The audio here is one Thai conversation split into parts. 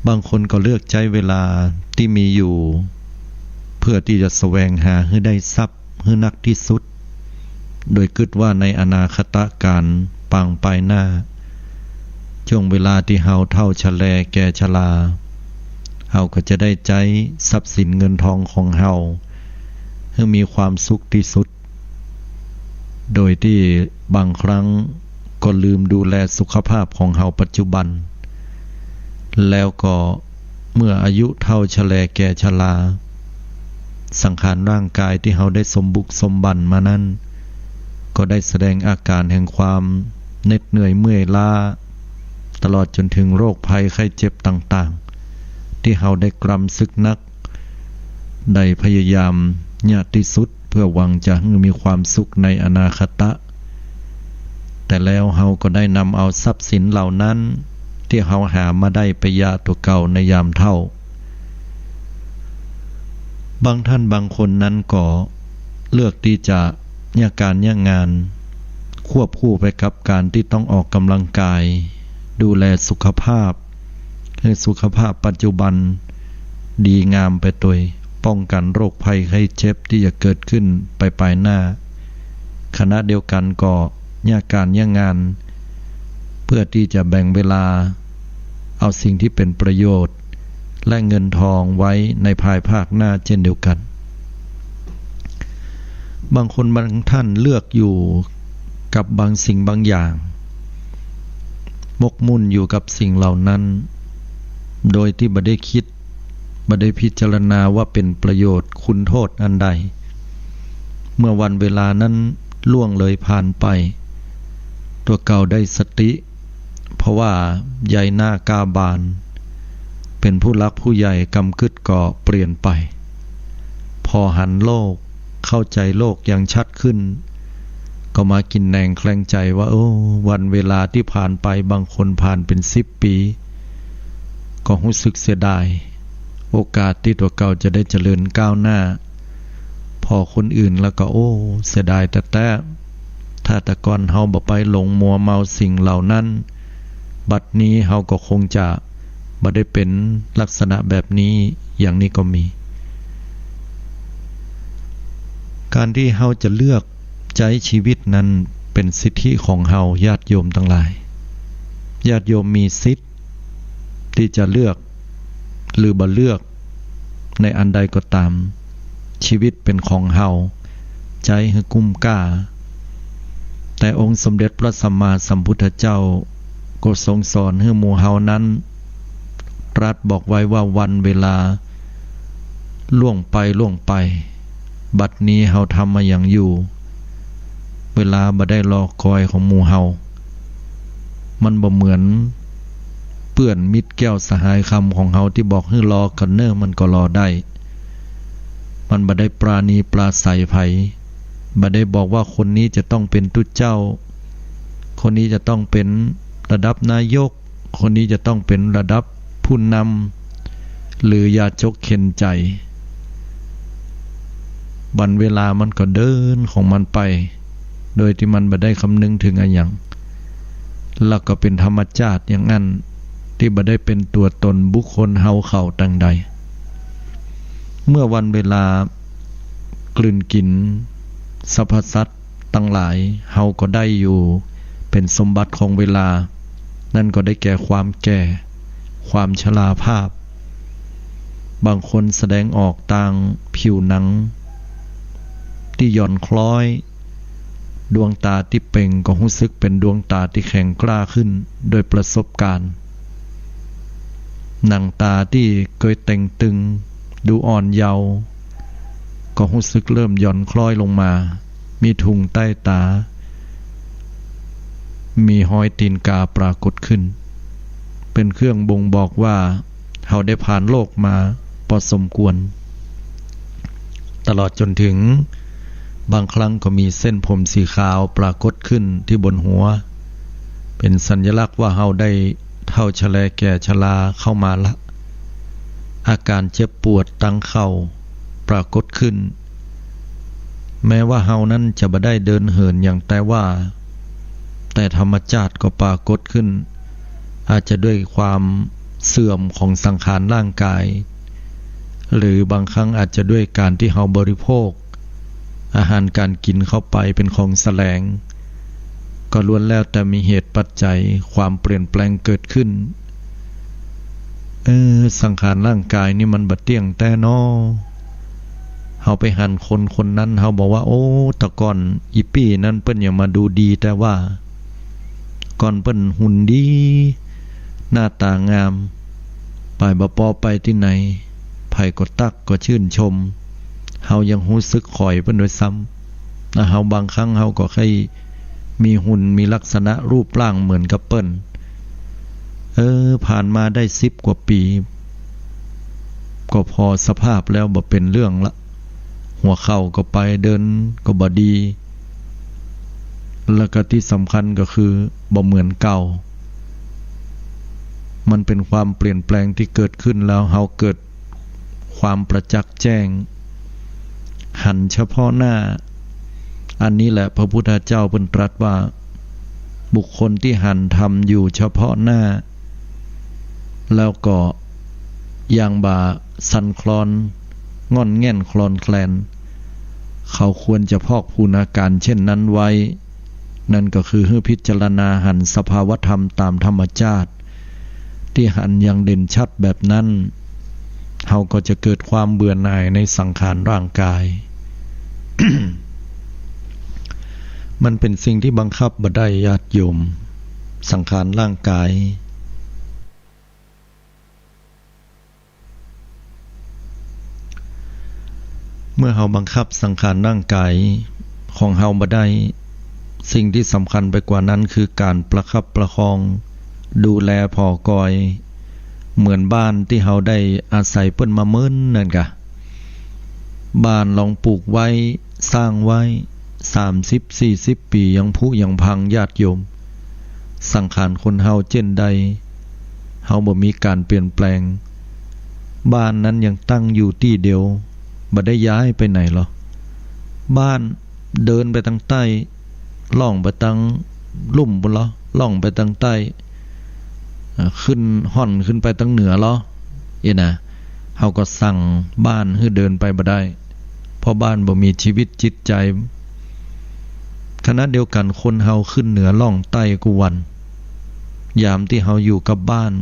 บางคนก็เลือกใช้เวลาที่มีอยู่เพื่อที่จะแสวงหาให้ได้ทรัพย์ให้นักที่สุดโดยคิดว่าในอนาคตการปางไปหน้าช่วงเวลาที่เฮาเฒ่าชะแลแก่ชราเฮาก็จะได้ใช้ทรัพย์สินเงินทองของเฮาให้มีความสุขที่สุดโดยที่บางครั้งก็ลืมดูแลสุขภาพของเฮาปัจจุบันแล้วก็เมื่ออายุเฒ่าชะแลแก่ชราสังขารร่างกายที่เฮาได้สมบุกสมบันมานั้นก็ได้แสดงอาการแห่งความเหน็ดเหนื่อยเมื่อยล้าตลอดจนถึงโรคภัยไข้เจ็บต่างๆที่เฮาได้กรำศึกนักได้พยายามญาติที่สุดเพื่อหวังจะให้มีความสุขในอนาคตแต่แล้วเฮาก็ได้นำเอาทรัพย์สินเหล่านั้นที่เฮาหามาได้ไปยาตัวเก่าในยามเฒ่าบางท่านบางคนนั้นก็เลือกที่จะการงานควบคู่ไปกับการที่ต้องออกกำลังกายดูแลสุขภาพให้สุขภาพปัจจุบันดีงามไปโดยป้องกันโรคภัยไข้เจ็บที่จะเกิดขึ้นไปภายหน้าขณะเดียวกันก็การงานเพื่อที่จะแบ่งเวลาเอาสิ่งที่เป็นประโยชน์และเงินทองไว้ในภายภาคหน้าเช่นเดียวกันบางคนบางท่านเลือกอยู่กับบางสิ่งบางอย่างหมกมุ่นอยู่กับสิ่งเหล่านั้นโดยที่บ่ได้คิดบ่ได้พิจารณาว่าเป็นประโยชน์คุณโทษอันใดเมื่อวันเวลานั้นล่วงเลยผ่านไปตัวเก่าได้สติเพราะว่าใหญ่หน้ากาบานเป็นผู้รักผู้ใหญ่กำกึดก็เปลี่ยนไปพอหันโลกเข้าใจโลกอย่างชัดขึ้นก็มากินแหนงแคลงใจว่าวันเวลาที่ผ่านไปบางคนผ่านเป็น10 ปีก็รู้สึกเสียดายโอกาสที่ตัวเก่าจะได้เจริญก้าวหน้าพอคนอื่นแล้วก็เสียดายแต่ถ้าแต่ก่อนเฮาบ่ไปหลงมัวเมาสิ่งเหล่านั้นบัดนี้เฮาก็คงจะบ่ได้เป็นลักษณะแบบนี้อย่างนี้ก็มีการที่เฮาจะเลือกใช้ชีวิตนั้นเป็นสิทธิของเฮาญาติโยมทั้งหลายญาติโยมมีสิทธิ์ที่จะเลือกหรือบ่เลือกในอันใดก็ตามชีวิตเป็นของเฮาใจให้กุ้มก้าแต่องค์สมเด็จพระสัมมาสัมพุทธเจ้าก็ทรงสอนให้หมู่เฮานั้นตรัสบอกไว้ว่าวันเวลาล่วงไปบัดนี้เฮาทำมาอย่างอยู่เวลาบ่ได้รอคอยของหมู่เฮามันบ่เหมือนเปื้อนมิตรแก้วสหายคำของเฮาที่บอกให้รอกันเนิ่มันก็รอได้มันบ่ได้ปราณีปราศัยไผบ่ได้บอกว่าคนนี้จะต้องเป็นตุเจ้าคนนี้จะต้องเป็นระดับนายกคนนี้จะต้องเป็นระดับผู้นำหรือยาจกเข็นใจวันเวลามันก็เดินของมันไปโดยที่มันบ่ได้คำนึงถึงอะไรอย่างแล้วก็เป็นธรรมชาติอย่างนั้นที่บ่ได้เป็นตัวตนบุคคลเฮาเขาตั้งใดเมื่อวันเวลากลืนกินสรรพสัตว์ทั้งหลายเฮาก็ได้อยู่เป็นสมบัติของเวลานั่นก็ได้แก่ความแก่ความชราภาพบางคนแสดงออกต่างผิวหนังที่หย่อนคล้อยดวงตาที่เป่งก็รู้สึกเป็นดวงตาที่แข็งกล้าขึ้นโดยประสบการณ์หนังตาที่เคยเต่งตึงดูอ่อนเยาว์ก็รู้สึกเริ่มหย่อนคล้อยลงมามีถุงใต้ตามีหอยตีนกาปรากฏขึ้นเป็นเครื่องบ่งบอกว่าเขาได้ผ่านโลกมาพอสมควรตลอดจนถึงบางครั้งก็มีเส้นผมสีขาวปรากฏขึ้นที่บนหัวเป็นสัญลักษณ์ว่าเขาได้เฒ่าชะแลแก่ชราเข้ามาละอาการเจ็บปวดตั้งเข่าปรากฏขึ้นแม้ว่าเฮานั้นจะบ่ได้เดินเหินอย่างแต่ธรรมชาติก็ปรากฏขึ้นอาจจะด้วยความ เสื่อมของสังขารร่างกายหรือบางครั้งอาจจะด้วยการที่เราบริโภคอาหารการกินเข้าไปเป็นของแสลงก็ล้วนแล้วแต่มีเหตุปัจจัยความเปลี่ยนแปลงเกิดขึ้นสังขารร่างกายนี่มันบ่เที่ยงแต่น้อเฮาไปหันคนนั้นเฮาบอกว่าโอ้ตะก่อนอีปี้นั้นเปิ้นอย่ามาดูดีแต่ว่าก่อนเปิ้นหุ่นดีหน้าตางามไปบ่ปอไปที่ไหนไผก็ตักก็ชื่นชมเฮายังรู้สึกข่อยเปิ้นด้วยซ้ำเฮาบางครั้งเฮาก็เคยมีหุ่นมีลักษณะรูปร่างเหมือนกับเปิ้นผ่านมาได้10 กว่าปีก็พอสภาพแล้วบ่เป็นเรื่องละหัวเข่าก็ไปเดินก็บ่ดีแล้วก็ที่สำคัญก็คือบ่เหมือนเก่ามันเป็นความเปลี่ยนแปลงที่เกิดขึ้นแล้วเฮาเกิดความประจักษ์แจ้งหันเฉพาะหน้าอันนี้แหละพระพุทธเจ้าเพิ่นตรัสว่าบุคคลที่หันทำอยู่เฉพาะหน้าแล้วก็อย่างบ่าสั่นคลอนง่อนแง่นคลอนแคลนเขาควรจะพอกพูนอาการเช่นนั้นไว้นั่นก็คือให้พิจารณาหันสภาวธรรมตามธรรมชาติที่หันอย่างเด่นชัดแบบนั้นเขาก็จะเกิดความเบื่อหน่ายในสังขารร่างกาย มันเป็นสิ่งที่บังคับบ่ได้ญาติโยมสังขารร่างกายเมื่อเฮาบังคับสังขารร่างกายของเฮาบ่ได้สิ่งที่สำคัญไปกว่านั้นคือการประคับประคองดูแลพอกอยเหมือนบ้านที่เฮาได้อาศัยเปิ้นมาเมินนั่นกะบ้านลองปลูกไว้สร้างไว้30-40 ปียังผุยังพังญาติโยมสังขารคนเฮาเช่นใดเฮาบ่มีการเปลี่ยนแปลงบ้านนั้นยังตั้งอยู่ที่เดียวบ่ได้ย้ายไปไหนหรอกบ้านเดินไปทางใต้ล่องไปทางลุ่มพุ่นเหรอล่องไปทางใต้ขึ้นห่อนขึ้นไปทางเหนือเหรอนะเฮาก็สั่งบ้านให้เดินไปบ่ได้เพราะบ้านบ่มีชีวิตจิตใจขณะเดียวกันคนเฮาขึ้นเหนือล่องใต้กูวันยามที่เฮาอยู่กับบ้าน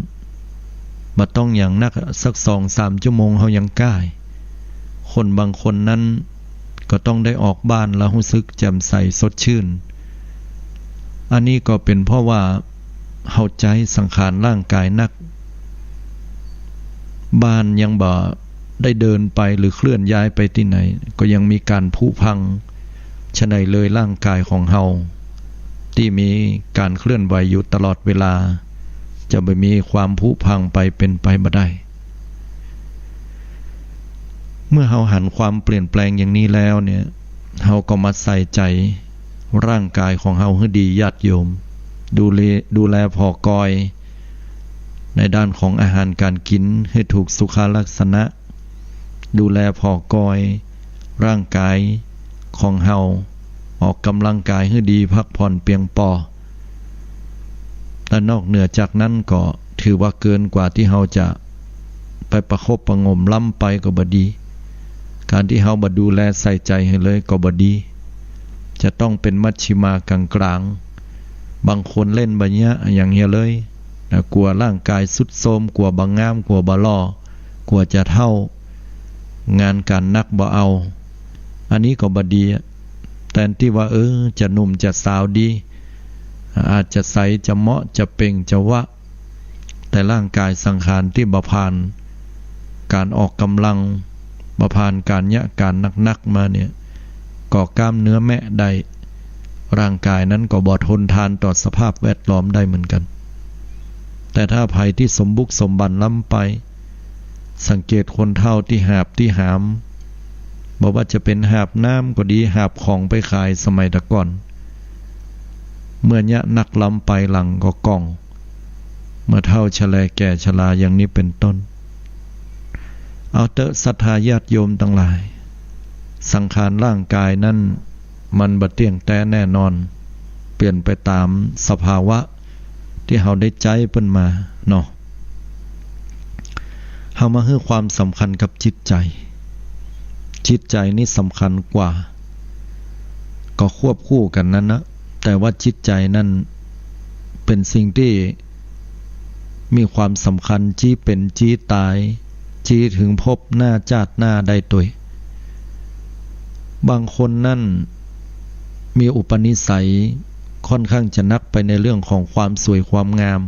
บ่ต้องอย่างนักสัก 2-3 ชั่วโมงเฮายังกล้าคนบางคนนั้นก็ต้องได้ออกบ้านแล้วรู้สึกแจ่มใสสดชื่นอันนี้ก็เป็นเพราะว่าเฮาใจสังขารร่างกายนักบ้านยังบ่ได้เดินไปหรือเคลื่อนย้ายไปที่ไหนก็ยังมีการผุพังฉะนั้นเลยร่างกายของเฮาที่มีการเคลื่อนไหวอยู่ตลอดเวลาจะไม่มีความผุพังไปเป็นไปบ่ได้เมื่อเฮาหันความเปลี่ยนแปลงอย่างนี้แล้วเนี่ยเฮาก็มาใส่ใจร่างกายของเฮาให้ดีญาติโยมดูแลพอกอยในด้านของอาหารการกินให้ถูกสุขลักษณะดูแลพอกอยร่างกายของเฮาออกกำลังกายให้ดีพักผ่อนเพียงพอและนอกเหนือจากนั้นก็ถือว่าเกินกว่าที่เฮาจะไปประคบประงมล้ำไปก็บ่ดีการที่เฮาบ่ดูแลใส่ใจให้เลยก็บ่ดีจะต้องเป็นมัชชิมากลางๆบางคนเล่นบ่เนี้ยอย่างเงี้ยเลยกลัวร่างกายสุดโทรมกลัวบ่งามกลัวบ่หล่อกลัวจะเท่างานการนักบ่เอาอันนี้ก็บ่ดีแทนที่ว่าจะหนุ่มจะสาวดีอาจจะใสจะเหมาะจะเป่งจะวะแต่ร่างกายสังขารที่บ่ผ่านการออกกำลังบ่ผ่านการยะการนักๆมาเนี่ยก่อกล้ามเนื้อแม่ได้ร่างกายนั้นก็บ่ทนทานต่อสภาพแวดล้อมได้เหมือนกันแต่ถ้าภัยที่สมบุกสมบันล้ำไปสังเกตคนเฒ่าที่หาบที่หามบอกว่าจะเป็นหาบน้ำก็ดีหาบของไปขายสมัยตะก่อนเมื่อยะนักล้ำไปหลังก็กล่องเมื่อเฒ่าชแลแก่ชราอย่างนี้เป็นต้นเอาเตอะศรัทธาญาติโยมทั้งหลายสังขารร่างกายนั้นมันบ่เที่ยงแต่แน่นอนเปลี่ยนไปตามสภาวะที่เฮาได้ใจเพิ่นมาเนาะ ามาให้ความสำคัญกับจิตใจจิตใจนี่สำคัญกว่าก็ควบคู่กันนั้นนะแต่ว่าจิตใจนั่นเป็นสิ่งที่มีความสำคัญจี้เป็นจี้ตายจี้ถึงพบหน้าจาดหน้าได้ตัวบางคนนั่นมีอุปนิสัยค่อนข้างจะนักไปในเรื่องของความสวยความงาม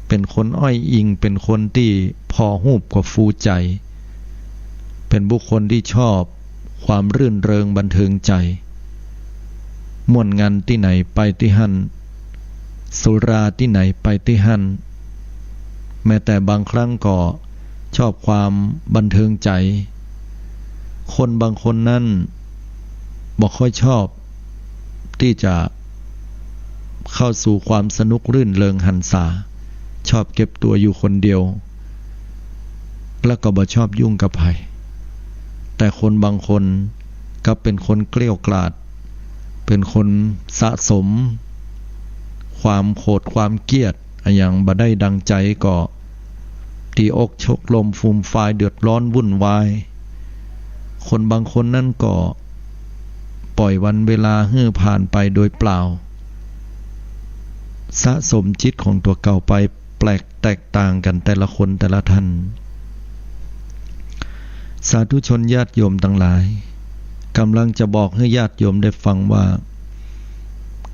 เป็นคนอ้อยอิงเป็นคนที่พอหูบกว่าฟูใจเป็นบุคคลที่ชอบความรื่นเริงบันเทิงใจม่วนงานที่ไหนไปที่หั่นสุราที่ไหนไปที่หั่นแม้แต่บางครั้งก็ชอบความบันเทิงใจคนบางคนนั่นบ่ค่อยชอบที่จะเข้าสู่ความสนุกรื่นเริงหันษาชอบเก็บตัวอยู่คนเดียวแล้วก็บ่ชอบยุ่งกับใครแต่คนบางคนก็เป็นคนเกลี้ยกล่อมเป็นคนสะสมความโกรธความเกลียดอย่างบ่ได้ดังใจก็ตีอกชกลมฟูมฟายเดือดร้อนวุ่นวายคนบางคนนั่นก็ปล่อยวันเวลาให้ผ่านไปโดยเปล่าสะสมจิตของตัวเก่าไปแปลกแตกต่างกันแต่ละคนแต่ละท่านสาธุชนญาติโยมทั้งหลายกำลังจะบอกให้ญาติโยมได้ฟังว่า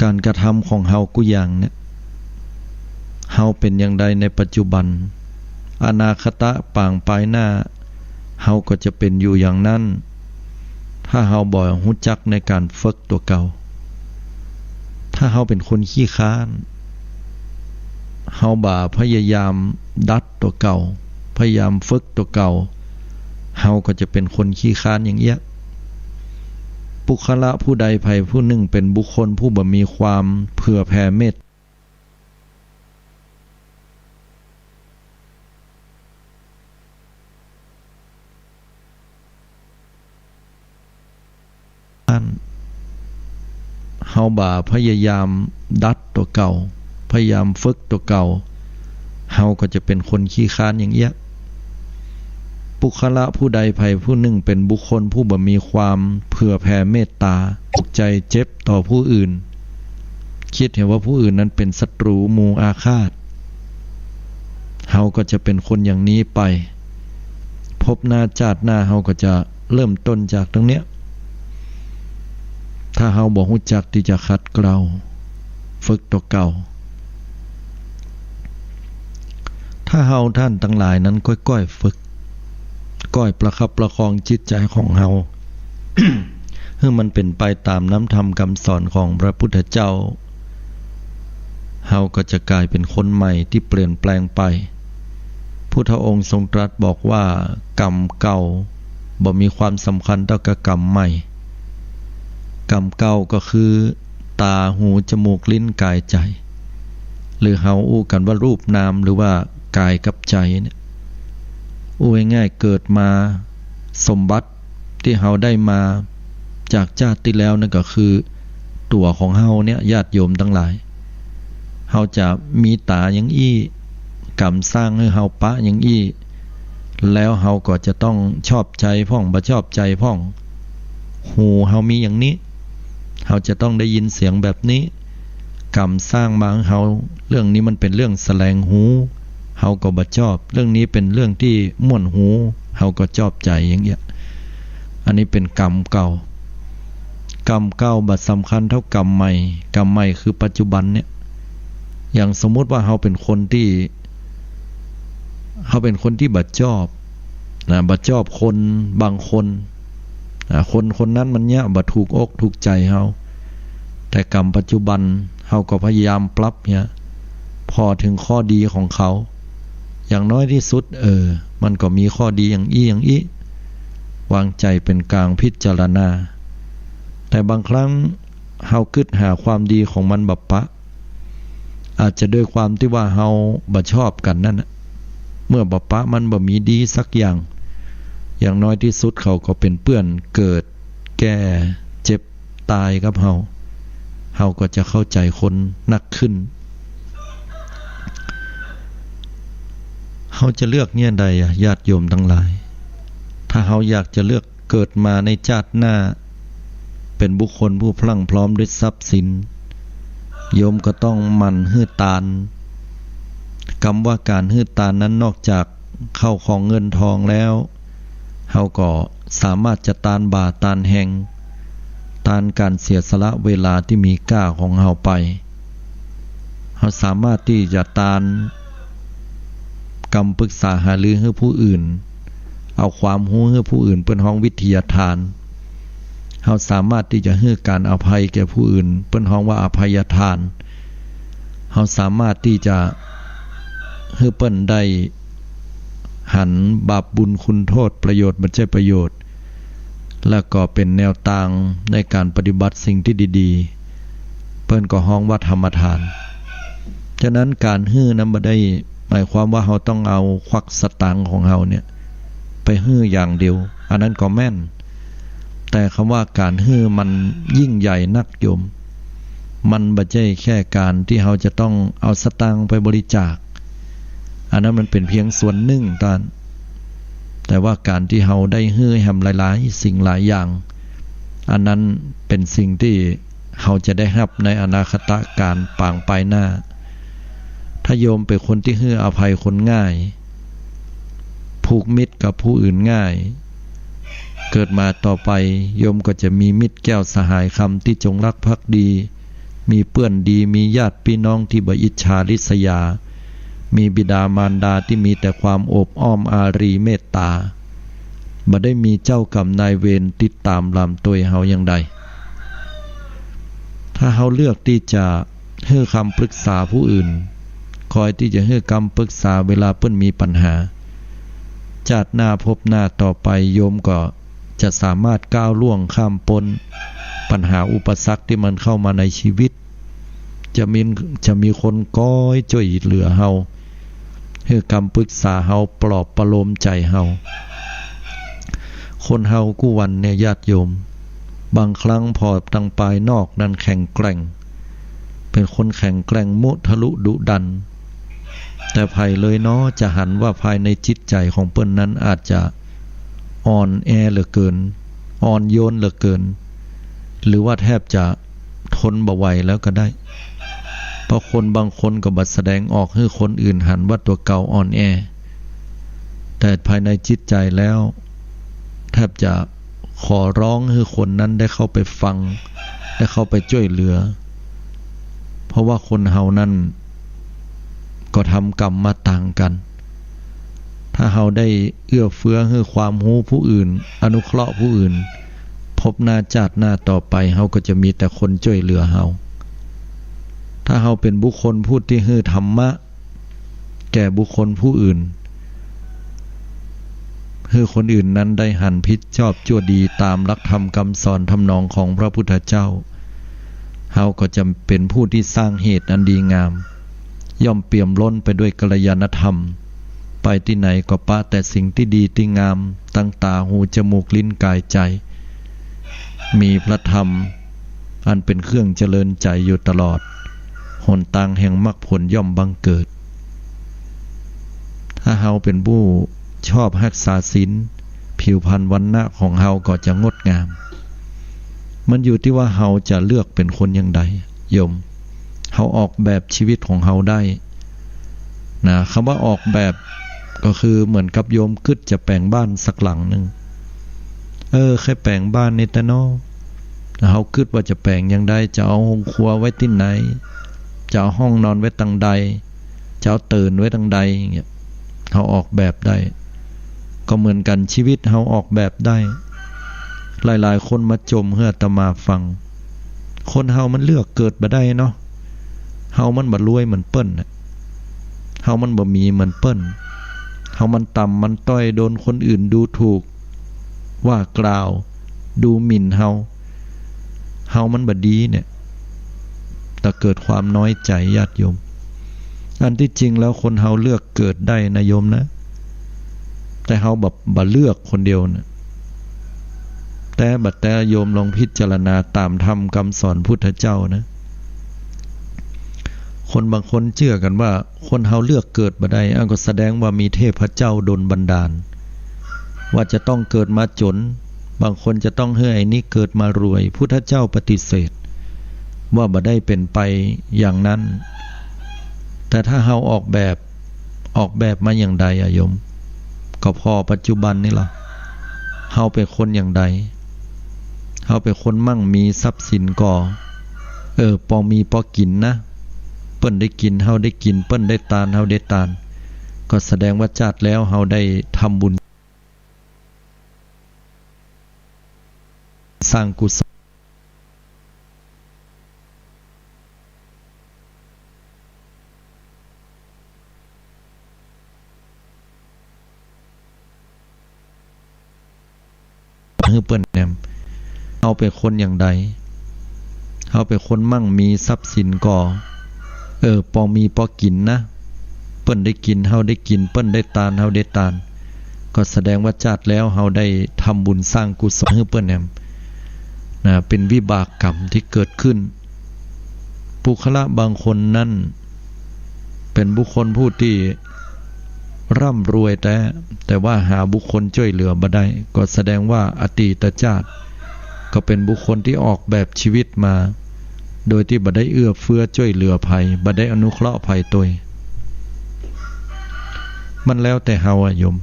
การกระทำของเฮากุอย่างเนี่ยเฮาเป็นอย่างใดในปัจจุบันอนาคตป่างปลายหน้าเฮาก็จะเป็นอยู่อย่างนั้นถ้าเฮาบ่รู้จักในการฝึกตัวเก่าถ้าเฮาเป็นคนขี้ค้านเฮาบ่พยายามดัดตัวเก่าพยายามฝึกตัวเก่าเฮาก็จะเป็นคนขี้ค้านอย่างเงี้ยบุคละผู้ใดภัยผู้หนึ่งเป็นบุคคลผู้บ่มีความเผื่อแผ่เมตเฮาบ่พยายามดัดตัวเก่าพยายามฝึกตัวเก่าเฮาก็จะเป็นคนขี้ค้านอย่างเงี้ยบุคละผู้ใดภัยผู้หนึ่งเป็นบุคคลผู้บ่มีความเผื่อแผ่เมตตาใจเจ็บต่อผู้อื่นคิดเห็นว่าผู้อื่นนั้นเป็นศัตรูมูอาฆาตเฮาก็จะเป็นคนอย่างนี้ไปพบหน้าชาติหน้าเฮาก็จะเริ่มต้นจากตรงเนี้ยถ้าเฮาบ่รู้จักที่จะขัดเกลาฝึกตัวเก่าถ้าเฮาท่านทั้งหลายนั้นค่อยๆฝึกก้อยประคับประคองจิตใจของเฮา ให้มันเป็นไปตามน้ำธรรมคำสอนของพระพุทธเจ้าเฮาก็จะกลายเป็นคนใหม่ที่เปลี่ยนแปลงไปพุทธองค์ทรงตรัสบอกว่ากรรมเก่าบ่มีความสำคัญเท่ากับกรรมใหม่กรรมเก่าก็คือตาหูจมูกลิ้นกายใจหรือเฮาอู้กันว่ารูปนามหรือว่ากายกับใจเนี่ยอู้ง่ายๆเกิดมาสมบัติที่เฮาได้มาจากชาติที่แล้วนั่นก็คือตัวของเฮาเนี่ยญาติโยมทั้งหลายเฮาจะมีตาอย่างอี้กรรมสร้างให้เฮาปะอย่างอี้แล้วเฮาก็จะต้องชอบใจพ่องบ่ชอบใจพ่องหูเฮามีอย่างนี้เฮาจะต้องได้ยินเสียงแบบนี้กรรมสร้างมาให้เฮาเรื่องนี้มันเป็นเรื่องแสลงหูเฮาก็บ่ชอบเรื่องนี้เป็นเรื่องที่ม่วนหูเฮาก็ชอบใจอย่างเงี้ยอันนี้เป็นกรรมเก่ากรรมเก่าบัดสำคัญเท่ากรรมใหม่กรรมใหม่คือปัจจุบันเนี่ยอย่างสมมุติว่าเฮาเป็นคนที่บ่ชอบนะบ่ชอบคนบางคนคนนั้นมันเนี่ยบ่ถูกอกถูกใจเฮาแต่กรรมปัจจุบันเฮาก็พยายามปรับเนี่ยพอถึงข้อดีของเขาอย่างน้อยที่สุดมันก็มีข้อดีอย่างอี้วางใจเป็นกลางพิจารณาแต่บางครั้งเฮาคิดหาความดีของมันบ่ปะอาจจะด้วยความที่ว่าเฮาบ่ชอบกันนั่นน่ะเมื่อบ่ปะมันบ่มีดีสักอย่างน้อยที่สุดเขาก็เป็นเปื้อนเกิดแก่เจ็บตายกับเฮาก็จะเข้าใจคนนักขึ้นเฮ าจะเลือกเนี่ยใดญาติโยมทั้งหลายถ้าเฮาอยากจะเลือกเกิดมาในชาติหน้าเป็นบุคคลผู้พลั่งพร้อมด้วยทรัพย์สินโยมก็ต้องหมั่นฮื้อตานคำว่าการฮื้อตานนั้นนอกจากเข้าของเงินทองแล้วเฮาก็สามารถจะตานบาตานแห่งตานการเสียสละเวลาที่มีค่าของเฮาไปเฮาสามารถที่จะตานคำปรึกษาหารือให้ผู้อื่นเอาความรู้ให้ผู้อื่นเป็นห้องวิทยาทานเฮาสามารถที่จะให้การอภัยแก่ผู้อื่นเป็นห้องว่าอภัยทานเฮาสามารถที่จะให้เปิ้นได้หันบาปบุญคุณโทษประโยชน์บัจจัยประโยชน์และก็เป็นแนวทางในการปฏิบัติสิ่งที่ดีๆเปิ้นก็ห้องว่าธรรมทานฉะนั้นการฮื้อนั้นบ่ได้หมายความว่าเฮาต้องเอาควักสตางค์ของเฮาเนี่ยไปฮื้ออย่างเดียวอันนั้นก็แม่นแต่คำว่าการฮื้อมันยิ่งใหญ่นักโยมมันบ่ใช่แค่การที่เฮาจะต้องเอาสตางค์ไปบริจาคอันนั้นมันเป็นเพียงส่วนหนึ่งตอนแต่ว่าการที่เฮาได้ฮื้อแห่งหลายๆสิ่งหลายอย่างอันนั้นเป็นสิ่งที่เฮาจะได้รับในอนาคตการปางไปหน้าถ้าโยมเป็นคนที่ฮื้ออภัยคนง่ายผูกมิตรกับผู้อื่นง่ายเกิดมาต่อไปโยมก็จะมีมิตรแก้วสหายคำที่จงรักภักดีมีเพื่อนดีมีญาติพี่น้องที่บ่อิจฉาริษยามีบิดามารดาที่มีแต่ความโอบอ้อมอารีเมตตาบ่ได้มีเจ้ากรรมนายเวรติดตามลำตัวเฮาอย่างใดถ้าเฮาเลือกที่จะให้คำปรึกษาผู้อื่นคอยที่จะให้คำปรึกษาเวลาเพิ่นมีปัญหาชาติหน้าพบหน้าต่อไปโยมก็จะสามารถก้าวล่วงข้ามพ้นปัญหาอุปสรรคที่มันเข้ามาในชีวิตจะมีคนก้อยช่วยเหลือเฮาให้คำปรึกษาเฮาปลอบประโลมใจเฮาคนเฮากู้วันเนี่ยญาติโยมบางครั้งพอตั้งปลายนอกนั้นแข็งแกร่งเป็นคนแข็งแกร่งมุทะลุดุดันแต่ภายเลยเนาะจะหันว่าภายในจิตใจของเปิ้นนั้นอาจจะอ่อนแอเหลือเกินอ่อนโยนเหลือเกินหรือว่าแทบจะทนบ่ไหวแล้วก็ได้เพราะคนบางคนก็บัดแสดงออกให้คนอื่นหันว่าตัวเก่าอ่อนแอแต่ภายในจิตใจแล้วแทบจะขอร้องให้คนนั้นได้เข้าไปฟังได้เข้าไปช่วยเหลือเพราะว่าคนเฮานั้นก็ทำกรรมมาต่างกันถ้าเฮาได้เอื้อเฟื้อให้ความรู้ผู้อื่นอนุเคราะห์ผู้อื่นพบหน้าชาติหน้าต่อไปเฮาก็จะมีแต่คนช่วยเหลือเฮาถ้าเฮาเป็นบุคคลผู้ที่ให้ธรรมะแก่บุคคลผู้อื่นให้คนอื่นนั้นได้หันผิดชอบชั่วดีตามหลักธรรมคำสอนทำนองของพระพุทธเจ้าเฮาก็จะเป็นผู้ที่สร้างเหตุอันดีงามย่อมเปี่ยมล้นไปด้วยกัลยาณธรรมไปที่ไหนก็ปะแต่สิ่งที่ดีที่งามตั้งตาหูจมูกลิ้นกายใจมีพระธรรมอันเป็นเครื่องเจริญใจอยู่ตลอดหนทางแห่งมรรคผลย่อมบังเกิดถ้าเฮาเป็นผู้ชอบรักษาศีลผิวพรรณวรรณะของเฮาก็จะงดงามมันอยู่ที่ว่าเฮาจะเลือกเป็นคนอย่างใดโยมเฮาออกแบบชีวิตของเฮาได้นะคำว่าออกแบบก็คือเหมือนกับโยมคิดจะแปลงบ้านสักหลังนึงแค่แปลงบ้านนี่แต่น้อเฮาคิดว่าจะแปลงอย่างใดจะเอาห้องครัวไว้ที่ไหนจะเอาห้องนอนไว้ตรงใดจะเอาตื่นไว้ตรงใดอย่างเงี้ยเฮาออกแบบได้ก็เหมือนกันชีวิตเฮาออกแบบได้หลายๆคนมาจมเพื่ออาตมาฟังคนเฮามันเลือกเกิดบ่ได้เนาะเฮามันบ่รวยเหมือนเปิ้นเฮามันบ่มีเหมือนเปิ้นเฮามันต่ำมันต้อยโดนคนอื่นดูถูกว่ากล่าวดูหมิ่นเฮามันบ่ดีเนี่ยแต่เกิดความน้อยใจญาติโยมอันที่จริงแล้วคนเฮาเลือกเกิดได้นะโยมนะแต่เฮาบ่เลือกคนเดียวนะแต่โยมลองพิจารณาตามธรรมคำสอนพุทธเจ้านะ คนบางคนเชื่อกันว่าคนเฮาเลือกเกิดบ่ได้ก็แสดงว่ามีเทพเจ้าดลบันดาลว่าจะต้องเกิดมาจนบางคนจะต้องให้ไอ้นี้เกิดมารวยพุทธเจ้าปฏิเสธว่าบ่ได้เป็นไปอย่างนั้นแต่ถ้าเฮาออกแบบมาอย่างใดโยมก็พอปัจจุบันนี่ล่ะเฮาเป็นคนอย่างใดเฮาเป็นคนมั่งมีทรัพย์สินก่อพอมีพอกินนะเปิ้นได้กินเฮาได้กินเปิ้นได้ตานเฮาได้ตานก็แสดงว่าชาติแล้วเฮาได้ทำบุญสร้างกุศลคือเปิ้นแนมเฮาเป็นคนอย่างใดเฮาเป็นคนมั่งมีทรัพย์สินก่อพอมีพอกินนะเปิ้นได้กินเฮาได้กินเปิ้นได้ตานเฮาได้ตานก็แสดงว่าชาติแล้วเฮาได้ทำบุญสร้างกุศลคือเปิ้นแนมนะเป็นวิบากกรรมที่เกิดขึ้นปุคละบางคนนั้นเป็นบุคคลผู้ที่ร่ำรวยแต่ว่าหาบุคคลช่วยเหลือบ่ได้ก็แสดงว่าอดีตชาติก็เป็นบุคคลที่ออกแบบชีวิตมาโดยที่บ่ได้เอื้อเฟื้อช่วยเหลือภัยบ่ได้อนุเคราะห์ภัยตัวมันแล้วแต่เฮาโยม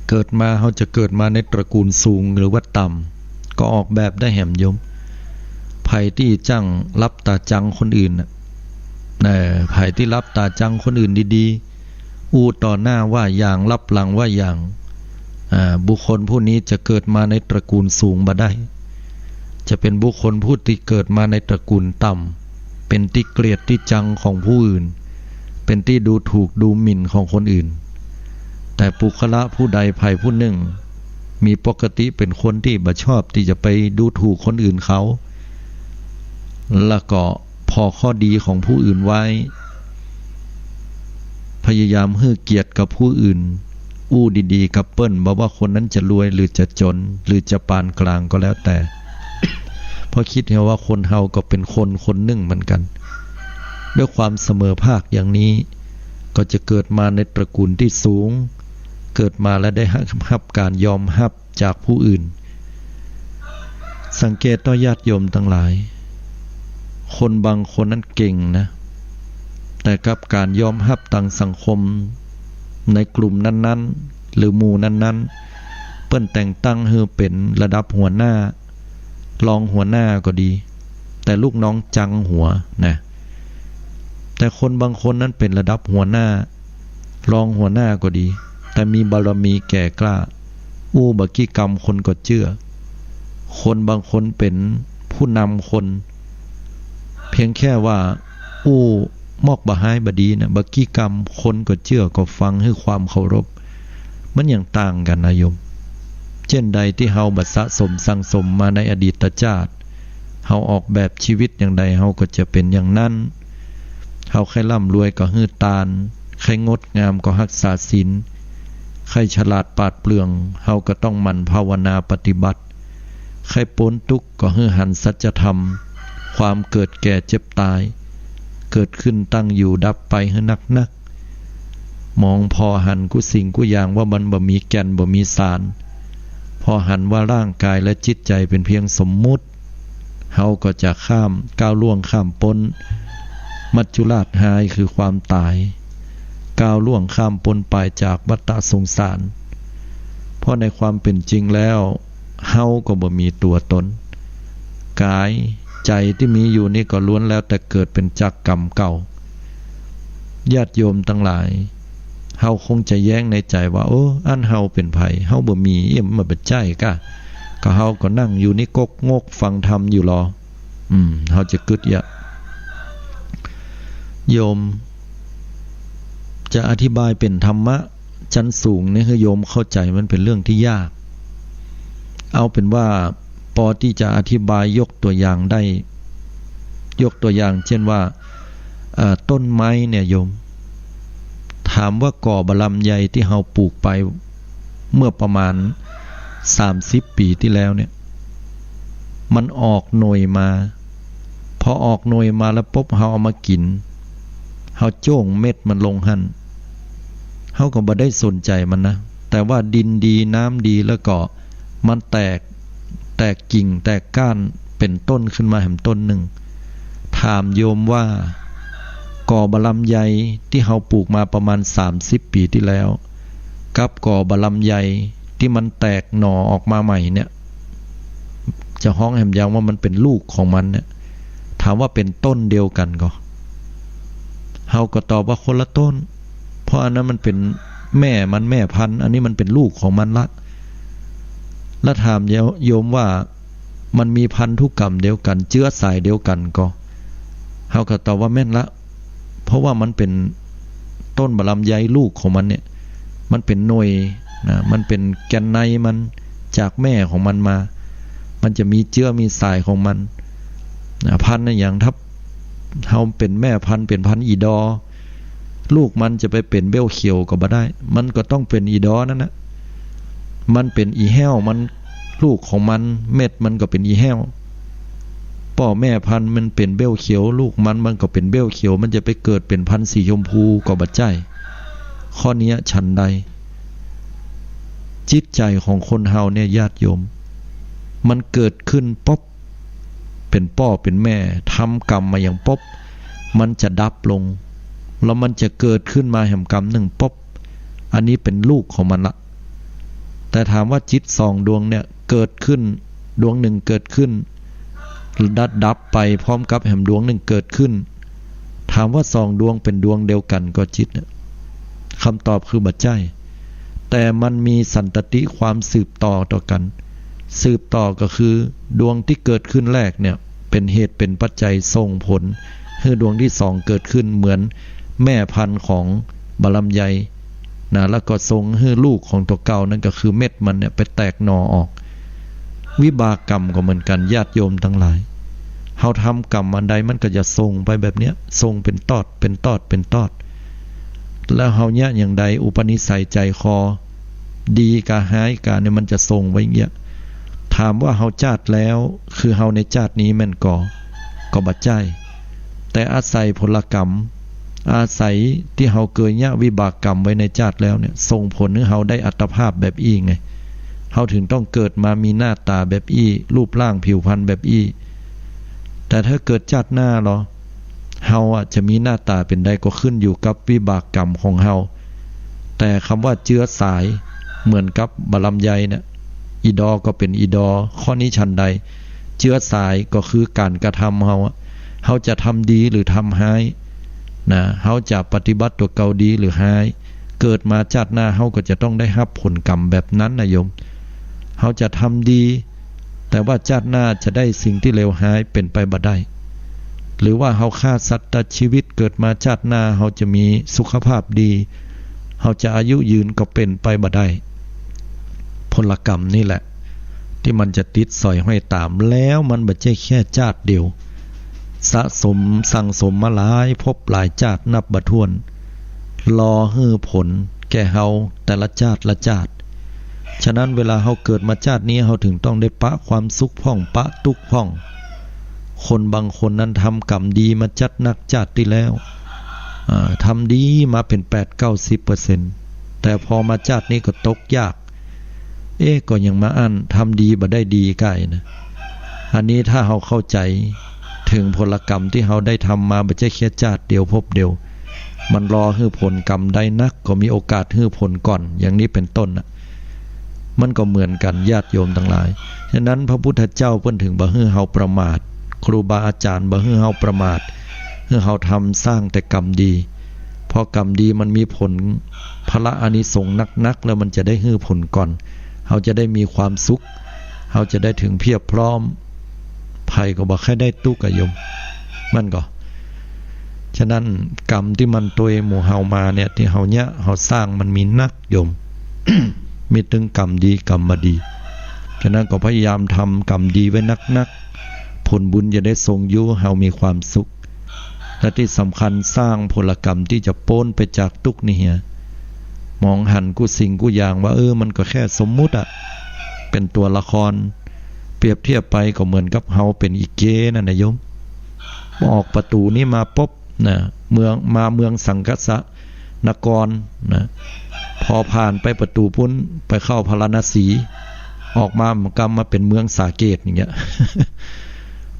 เกิดมาเฮาจะเกิดมาในตระกูลสูงหรือว่าต่ำก็ออกแบบได้แหมโยมภัยที่จังรับตาจังคนอื่นภัยที่รับตาจังคนอื่นดีๆอู้ต่อหน้าว่าอย่างรับหลังว่าอย่างบุคคลผู้นี้จะเกิดมาในตระกูลสูงบ่ได้จะเป็นบุคคลผู้ที่เกิดมาในตระกูลต่ำเป็นที่เกลียดที่จังของผู้อื่นเป็นที่ดูถูกดูหมิ่นของคนอื่นแต่ปุคละผู้ใดภัยผู้หนึ่งมีปกติเป็นคนที่บ่ชอบที่จะไปดูถูกคนอื่นเขาแล้วก็พอข้อดีของผู้อื่นไว้พยายามให้เกียรติกับผู้อื่นอู้ดีๆกับเปิ้นบอกว่าคนนั้นจะรวยหรือจะจนหรือจะปานกลางก็แล้วแต่ เพราะคิดเห็นว่าคนเฮาก็เป็นคนหนึ่งเหมือนกันด้วยความเสมอภาคอย่างนี้ก็จะเกิดมาในตระกูลที่สูงเกิดมาและได้รับการยอมรับจากผู้อื่นสังเกตต่อญาติโยมทั้งหลายคนบางคนนั้นเก่งนะแต่กับการยอมรับทางสังคมในกลุ่มนั้นๆหรือหมู่นั้นๆเปิ้นแต่งตั้งให้เป็นระดับหัวหน้ารองหัวหน้าก็ดีแต่ลูกน้องจังหัวนะแต่คนบางคนนั้นเป็นระดับหัวหน้ารองหัวหน้าก็ดีแต่มีบารมีแก่กล้าอู้บักกี้กรรมคนก็เชื่อคนบางคนเป็นผู้นำคนเพียงแค่ว่าอู้มอกบะหายบดีนะบักกี้กรรมคนก็เชื่อก็ฟังให้ความเคารพมันอย่างต่างกันนะโยมเช่นใดที่เฮาบัดสะสมสั่งสมมาในอดีตชาติเฮาออกแบบชีวิตอย่างใดเฮาก็จะเป็นอย่างนั้นเฮาใครร่ำรวยก็ฮื้อตาลใครงดงามก็รักษาศีลใครฉลาดปราดเปรื่องเฮาก็ต้องหมั่นภาวนาปฏิบัติใครพ้นทุกข์ก็ฮื้อหันสัจธรรมความเกิดแก่เจ็บตายเกิดขึ้นตั้งอยู่ดับไปให้นักมองพอหันกุสิ่งกุอย่างว่ามันบ่มีแก่นบ่มีสารพอหันว่าร่างกายและจิตใจเป็นเพียงสมมุติเฮาก็จะก้าวล่วงข้ามพ้นมัจจุราชหายคือความตายก้าวล่วงข้ามพ้นไปจากวัฏสงสารเพราะในความเป็นจริงแล้วเฮาก็บ่มีตัวตนกายใจที่มีอยู่นี่ก็ล้วนแล้วแต่เกิดเป็นจักกรรมเก่าญาติโยมทั้งหลายเฮาคงจะแย้งในใจว่าโอ้อันเฮาเป็นไผเฮาบ่มีมาเป็นใจก็เฮาก็นั่งอยู่นี่กกงกฟังธรรมอยู่รอเฮาจะกึดโยมจะอธิบายเป็นธรรมะชั้นสูงนี่คือโยมเข้าใจมันเป็นเรื่องที่ยากเอาเป็นว่าพอที่จะอธิบายยกตัวอย่างได้ยกตัวอย่างเช่นว่าต้นไม้เนี่ยโยมถามว่าก่อบลำไยที่เฮาปลูกไปเมื่อประมาณ30 ปีที่แล้วเนี่ยมันออกหน่วยมาพอออกหน่วยมาแล้วปุ๊บเฮาเอามากิน เฮาโจ้งเม็ดมันลงหั่นเฮาก็บ่ได้สนใจมันนะแต่ว่าดินดีน้ำดีแล้วก็มันแตกกิ่งแตกก้านเป็นต้นขึ้นมาแห่งต้นหนึ่งถามโยมว่าก่อบะลำไยที่เฮาปลูกมาประมาณ30ปีที่แล้วกับก่อบะลำไยที่มันแตกหน่อออกมาใหม่เนี่ยจะฮ้องแหมยังว่ามันเป็นลูกของมันเนี่ยถามว่าเป็นต้นเดียวกันก็เฮาก็ตอบว่าคนละต้นเพราะอันนั้นมันเป็นแม่พันธุ์อันนี้มันเป็นลูกของมันละแล้วถามโยมว่ามันมีพันธุกรรมเดียวกันเชื้อสายเดียวกันก็เฮาก็ตอบว่าแม่นละเพราะว่ามันเป็นต้นบะลำไยลูกของมันเนี่ยมันเป็นหน่วยนะมันเป็นแกนในมันจากแม่ของมันมามันจะมีเชื้อมีสายของมันนะพันธุ์อย่างถ้าเฮาเป็นแม่พันธุ์เป็นพันธุ์อีดอลูกมันจะไปเป็นเบ้ลเขียวก็บ่ได้มันก็ต้องเป็นอีดอนั่นนะมันเป็นอีแห้วมันลูกของมันเม็ดมันก็เป็นอีแห้วพ่อแม่พันธุ์มันเป็นเบ้ลเขียวลูกมันก็เป็นเบ้ลเขียวมันจะไปเกิดเป็นพันธุ์สีชมพูก็บ่ใช่ข้อนี้ฉันใดจิตใจของคนเฮาเนี่ยญาติโยมมันเกิดขึ้นป๊อบเป็นพ่อเป็นแม่ทำกรรมมาอย่างป๊อบมันจะดับลงแล้วมันจะเกิดขึ้นมาแห่งกรรมหนึ่งป๊อบอันนี้เป็นลูกของมันละแต่ถามว่าจิตสองดวงเนี่ยเกิดขึ้นดวงหนึ่งเกิดขึ้นดับไปพร้อมกับแห่งดวงหนึ่งเกิดขึ้นถามว่าสองดวงเป็นดวงเดียวกันก็จิตเนี่ยคำตอบคือบัดใจแต่มันมีสันตติความสืบต่อกันสืบต่อก็คือดวงที่เกิดขึ้นแรกเนี่ยเป็นเหตุเป็นปัจจัยส่งผลให้ดวงที่สองเกิดขึ้นเหมือนแม่พันธุ์ของบะลำไยนะแล้วก็ทรงให้ลูกของตัวเก่านั่นก็คือเม็ดมันเนี่ยไปแตกหน่อออกวิบากกรรมก็เหมือนกันญาติโยมทั้งหลายเฮาทำกรรมอันใดมันก็จะส่งไปแบบเนี้ยส่งเป็นตอดแล้วเฮาเนี่ยอย่างใดอุปนิสัยใจคอดีกะหายกะเนี่ยมันจะส่งไว้อย่างเงี้ยถามว่าเฮาจาดแล้วคือเฮาในจาดนี้แม่นก็บ่ใช่แต่อาศัยผลกรรมอาศัยที่เฮาเกิดเนี่ยวิบากกรรมไว้ในจาดแล้วเนี่ยส่งผลให้เฮาได้อัตภาพแบบอีไงเฮาถึงต้องเกิดมามีหน้าตาแบบอีรูปร่างผิวพรรณแบบอีแต่ถ้าเกิดจาดหน้าหรอเฮาจะมีหน้าตาเป็นใดก็ขึ้นอยู่กับวิบากกรรมของเฮาแต่คำว่าเชื้อสายเหมือนกับบะลำไยเนี่ยอีดอก็เป็นอีดอข้อนี้ชันใดเชื้อสายก็คือการกระทำเฮาจะทำดีหรือทำร้ายนะเฮาจะปฏิบัติตัวเก่าดีหรือร้ายเกิดมาชาติหน้าเฮาก็จะต้องได้รับผลกรรมแบบนั้นนะโยมเฮาจะทำดีแต่ว่าชาติหน้าจะได้สิ่งที่เลวร้ายเป็นไปบ่ได้หรือว่าเฮาฆ่าสัตว์ตัดชีวิตเกิดมาชาติหน้าเฮาจะมีสุขภาพดีเฮาจะอายุยืนก็เป็นไปบ่ได้ผลกรรมนี่แหละที่มันจะติดสอยห้อยตามแล้วมันบ่ใช่แค่ชาติเดียวสะสมสั่งสมมาหลายพบหลายชาตินับบ่ถ้วนรอให้ผลแก่เฮาแต่ละชาติละชาติฉะนั้นเวลาเฮาเกิดมาชาตินี้เฮาถึงต้องได้ปะความสุขพ่องปะทุกข์พ่องคนบางคนนั้นทำกรรมดีมาจัดนักชาติที่แล้วทำดีมาเป็น 8-90% แต่พอมาชาตินี้ก็ตกยากก็ยังมาอั้นทำดีบ่ได้ดีใกล้นะอันนี้ถ้าเฮาเข้าใจถึงผลกรรมที่เฮาได้ทำมาบ่ใช่แค่ชาติเดียวพบเดียวมันรอให้ผลกรรมได้นักก็มีโอกาสให้ผลก่อนอย่างนี้เป็นต้นนะมันก็เหมือนกันญาติโยมทั้งหลายฉะนั้นพระพุทธเจ้าเพิ่นถึงบ่ให้เฮาประมาทครูบาอาจารย์บ่ให้เฮาประมาทให้เฮาทำสร้างแต่กรรมดีพอกรรมดีมันมีผลพละอานิสงส์นักๆแล้วมันจะได้ให้ผลก่อนเฮาจะได้มีความสุขเฮาจะได้ถึงเพียบพร้อมภัยก็บ่ค่อยได้ตุกะโยมมันก็ฉะนั้นกรรมที่มันตัวหมู่เฮามาเนี่ยที่เฮาเนี่ยเฮาสร้างมันมีนักโยม มีถึงกรรมดีกรรมบ่ดีฉะนั้นก็พยายามทำกรรมดีไว้นักๆผลบุญจะได้ทรงอยู่เฮามีความสุขและที่สำคัญสร้างผลกรรมที่จะพ้นไปจากทุกข์นี่เฮียมองหันกูสิ่งกูอย่างว่ามันก็แค่สมมุติเป็นตัวละครเปรียบเทียบไปก็เหมือนกับเฮาเป็นอีเกนั่นนะโยมออกประตูนี้มาปุ๊บ นะเมืองสังกัสนกรนะพอผ่านไปประตูพุ้นไปเข้าพาราณสีออกมามันกำมาเป็นเมืองสาเกตอย่างเงี้ย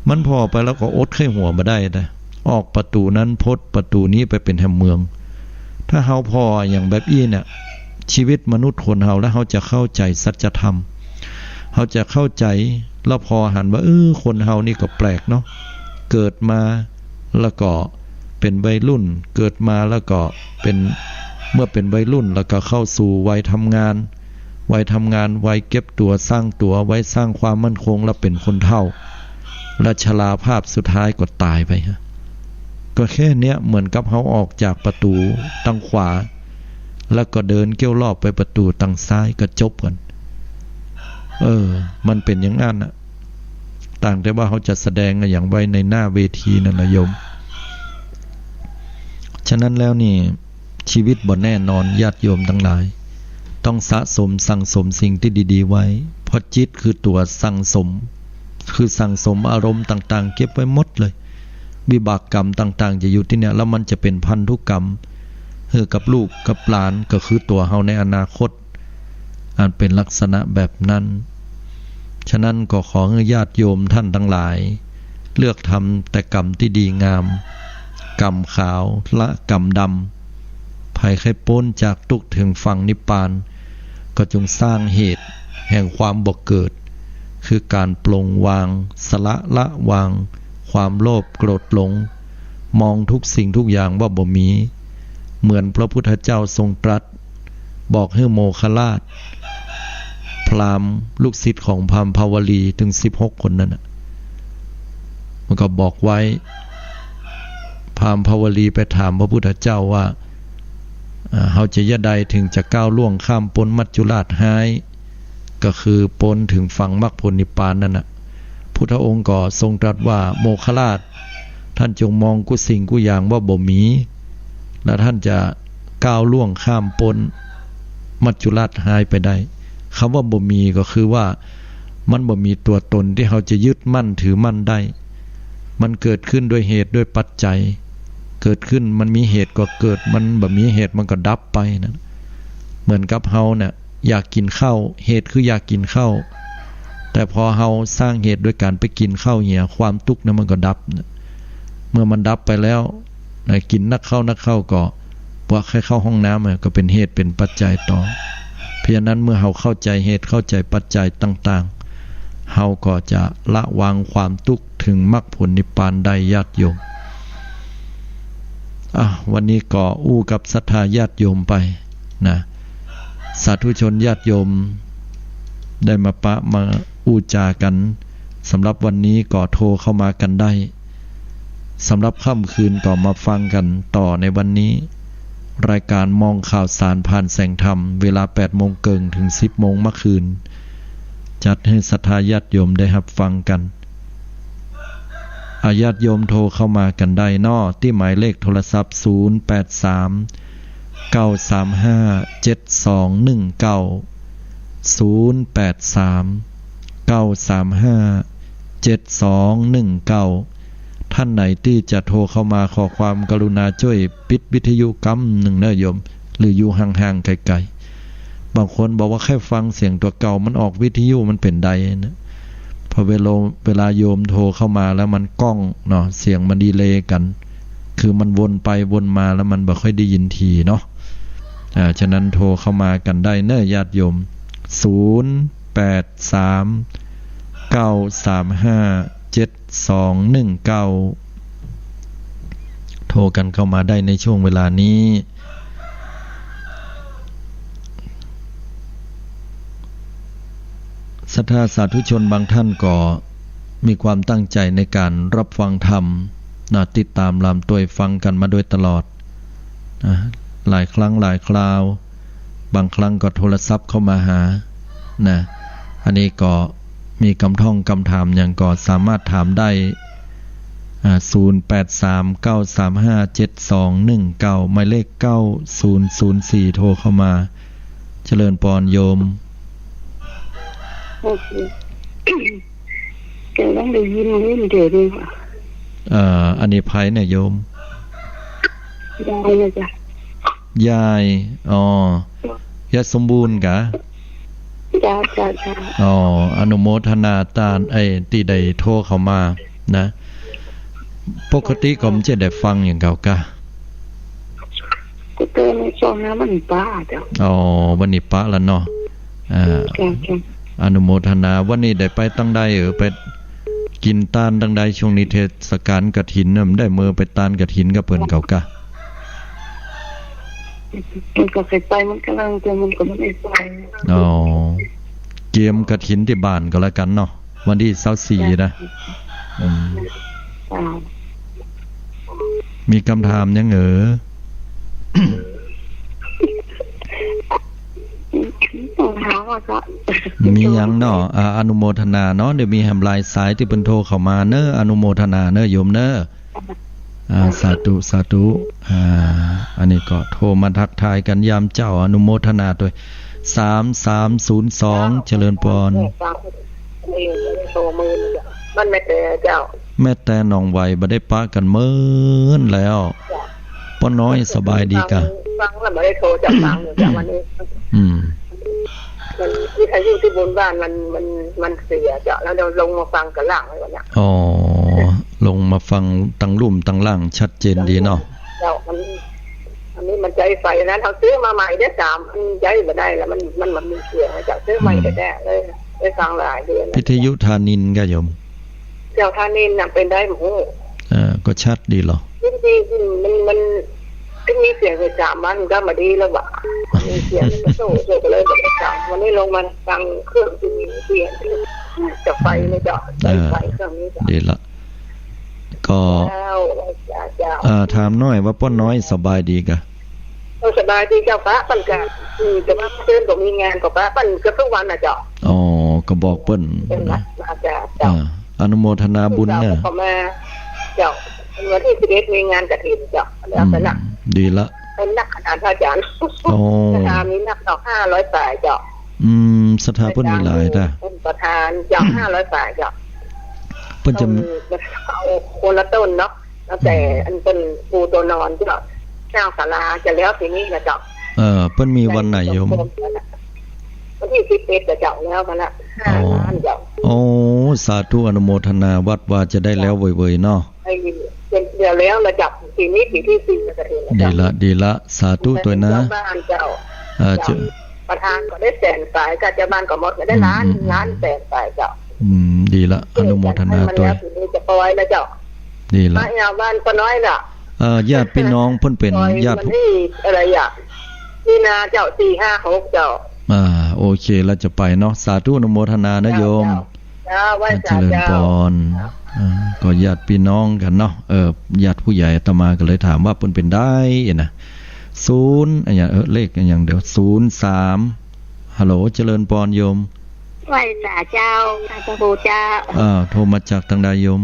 มันพอไปแล้วก็อดไข้หัวมาได้นะออกประตูนั้นพดประตูนี้ไปเป็นแห่งเมืองถ้าเฮาพออย่างแบบอี้เนี่ยชีวิตมนุษย์คนเฮาแล้วเฮาจะเข้าใจสัจธรรมเฮาจะเข้าใจแล้วพอหันว่าคนเฮานี่ก็แปลกเนาะเกิดมาแล้วก็เป็นวัยรุ่นเกิดมาแล้วก็เป็นเมื่อเป็นวัยรุ่นแล้วก็เข้าสู่วัยทำงานวัยเก็บตัวสร้างตัวไว้สร้างความมั่นคงแล้วเป็นคนเฒ่าและชราภาพสุดท้ายก็ตายไปฮะก็แค่เนี้ยเหมือนกับเขาออกจากประตูทางขวาแล้วก็เดินเกี่ยวรอบไปประตูทางซ้ายก็จบกันมันเป็นอย่างนั้นน่ะต่างแต่ว่าเขาจะแสดงอย่างไว้ในหน้าเวทีนั่นแหละโยมฉะนั้นแล้วนี่ชีวิตบ่แน่นอนญาติโยมทั้งหลายต้องสะสมสั่งสมสิ่งที่ดีๆไว้เพราะจิตคือตัวสั่งสมอารมณ์ต่างๆเก็บไว้หมดเลยวิบากกรรมต่างๆจะอยู่ที่เนี่ยแล้วมันจะเป็นพันธุกรรมกับลูกกับหลานก็คือตัวเฮาในอนาคตอันเป็นลักษณะแบบนั้นฉะนั้นก็ขอให้ญาติโยมท่านทั้งหลายเลือกทำแต่กรรมที่ดีงามกรรมขาวละกรรมดำภัยไข้พ้นจากทุกข์ถึงฝั่งนิพพานก็จงสร้างเหตุแห่งความบ่เกิดคือการปลงวางสละวางความโลภโกรธหลงมองทุกสิ่งทุกอย่างว่าบ่มีเหมือนพระพุทธเจ้าทรงตรัสบอกให้โมคราชพราหมณ์ลูกศิษย์ของพราหมณ์ภาวลีถึง16คนนั้นมันก็บอกไว้พราหมณ์ภาวลีไปถามพระพุทธเจ้าว่าเฮาจะยะใดถึงจะก้าวล่วงข้ามพ้นมัจจุราชหายก็คือพ้นถึงฝั่งมรรคผลนิพพานนั่นน่ะพุทธองค์ก็ทรงตรัสว่าโมคราชท่านจงมองกุสิ่งกุอย่างว่าบ่มีและท่านจะก้าวล่วงข้ามพ้นมัจจุราชหายไปได้คำว่าบ่มีก็คือว่ามันบ่มีตัวตนที่เราจะยึดมั่นถือมั่นได้มันเกิดขึ้นด้วยเหตุด้วยปัจจัยเกิดขึ้นมันมีเหตุก็เกิดมันบ่มีเหตุมันก็ดับไปนะเหมือนกับเฮาเนี่ยอยากกินข้าวเหตุคืออยากกินข้าวแต่พอเฮาสร้างเหตุด้วยการไปกินข้าวเหี่ยความทุกข์นั้นมันก็ดับนะเมื่อมันดับไปแล้วกินนักเข้าก็ว่าแค่เข้าห้องน้ำก็เป็นเหตุเป็นปัจจัยต่อเพราะฉะนั้นเมื่อเฮาเข้าใจเหตุเข้าใจปัจจัยต่างๆเฮาก็จะละวางความทุกข์ถึงมรรคผลนิพพานได้ญาติโยมวันนี้ก็อู้กับศรัทธาญาติโยมไปนะสาธุชนญาติโยมได้มาอู้จากันสำหรับวันนี้ก็โทรเข้ามากันได้สำหรับค่ำคืนก็มาฟังกันต่อในวันนี้รายการมองข่าวสารผ่านแสงธรรมเวลา 8:00 นถึง 10:00 นเมื่อคืนจัดให้ศรัทธาญาติโยมได้รับฟังกันญาติโยมโทรเข้ามากันได้ที่หมายเลขโทรศัพท์083 935 7219 083 935 7219ท่านไหนที่จะโทรเข้ามาขอความกรุณาช่วยปิดวิทยุกำหนึ่งนะโยมหรืออยู่ห่างๆไกลๆบางคนบอกว่าแค่ฟังเสียงตัวเก่ามันออกวิทยุมันเป็นใดนะพอเวลาโยมโทรเข้ามาแล้วมันก้องเนาะเสียงมันดีเลย์กันคือมันวนไปวนมาแล้วมันบ่ค่อยได้ยินทีเนาะฉะนั้นโทรเข้ามากันได้เนอะญาติโยม083 935 7219โทรกันเข้ามาได้ในช่วงเวลานี้ศรัทธาสาธุชนบางท่านก็มีความตั้งใจในการรับฟังธรรมติดตามลำตัวฟังกันมาโดยตลอดหลายครั้งหลายคราวบางครั้งก็โทรศัพท์เข้ามาหาอันนี้ก็มีคำท่องคำถามอย่างก็สามารถถามได้083 935 7219หมายเลข9004โทรเข้ามาเจริญพรโยมโอเคแกต้องได้ยินเล่นเดี๋ยวดีกว่าอันนี้ไผเนี่ยโยม ได้เลยจ้ะ ยายอ๋อยายสมบูรณ์กะ จ้าจ้าจ้า อ๋ออนุโมทนาตานที่ได้โทรเข้ามานะปกติก็มันจะได้ฟังอย่างเก่ากะ ก็เตือนในช่วงนั้นมันบ้าจ้ะ อ๋อวันนี้ปะแล้วเนาะจ้าจ้า อนุโมทนาวันนี้ได้ไปตั้งใดไปกินตานตั้งใดช่วงนี้เทศกาลกฐินน่ะมันได้มือไปตานกฐินกับเพิ่นเก่ากะ มันก็เคยไปมันกำลังจะมันก็ไม่ได้ไป อ๋อเกมกฐินที่บ้านก็แล้วกันเนาะวันที่24นะจ้า มีคำถามยังต้องถามว่าก็ มียังเนาะอนุโมทนาเนาะเดี๋ยวมีแฮมลายสายที่เพิ่นโทรเข้ามาเน้ออนุโมทนาเน้อโยมเน้อสาธุสาธุอันนี้ก็โทรมาทักทายกันยามเจ้าอนุโมทนาด้วย3302เจริญพรมันไม่แต่เจ้าแม่แต่น้องไหวบ่ได้ปะกันเมินแล้วป้อน้อยสบายดีกะฟังแล้วไม่ได้โทรจากฟังจากวันนี้มันที่อายุที่บนบ้านมันเสียเจ้าแล้วเราลงมาฟังกันหลังเลยวันนี้อ๋อลงมาฟังตั้งลุ่มตั้งล่างชัดเจนดีเนาะเจ้าอันนี้มันใจไฟนะเขาซื้อมาใหม่ได้3มันใจไม่ได้แล้วมันมีเสียงเจ้าซื้อใหม่ได้เลยได้ฟังหลายเดือนพิทยุธานินก็โยมเจ้าธานินน่ะเป็นได้หมูก็ชัดดีเหรอจริงๆมันก็มีเสียงไป3วันก็มาดีแล้วว่ะมีเสียงก็โซ่ก็เลยแบบ3วันนี้ลงมาฟังเครื่องที่มีเสียงจะไฟไม่เจาะไฟเครื่องนี้จ้ะดีละก็ถามหน่อยว่าป้อน้อยสบายดีกะสบายดีเจ้าป้าปั่นกะแต่ว่าเพื่อนก็มีงานกับป้าปั่นก็ทุกวันน่ะเจ้าอ๋อก็บอกเปิ้นอนุโมทนาบุญเนี่ยเขามาเจ้าวันที่11มีงานกฐินเจ้าแล้วเป็นนักดีละเป็นนักขนาดพระอาจารย์สถานมีนักดอก500ฝ่ายเจ้าสถาเพิ่นมีหลายจ้ะเป็นประธานเจ้า500ฝ่ายเจ้าเพิ่นจะเอาคนละต้นเนาะแล้วแต่อันเป็นปูตัวนอนเจ้าเจ้าศาลาจะแล้วทีนี้นะเจ้าเพิ่นมีวันไหนโยมวันที่11จะเจ้าแล้วมาละ5 ล้านเจ้าโอ้สาธุอนุโมทนาวัดว่าจะได้แล้วเว่ยๆเนาะเป็นเดี๋ยวแล้วระดับทีนี้ที่4จะถึงดีละสาธุตัวนะบ้านเจ้าประธานก็ได้แสนฝ่ายก็จะบ้านก็หมดก็ได้ล้านแสนฝ่ายเจ้าดีละอนุโมทนาตัวจะปล่อยแล้วเจ้าดีละบ้านป้าน้อยน่ะญาติพี่น้องเพิ่นเป็นญาติที่อะไรอ่ะนี่นาเจ้า4 5 6เจ้าโอเคแล้วจะไปเนาะสาธุอนุโมทนานะโยมเจริญพรก็ญาติพี่น้องกันเนาะญาติผู้ใหญ่อาตมาก็เลยถามว่าเพิ่นเป็นได้นะ0อะไรอย่างเลขอย่างเดียว03ฮัลโหลเจริญพรโยมไหว้สาเจ้าพระพุทธเจ้าโทรมาจากทางใดโยม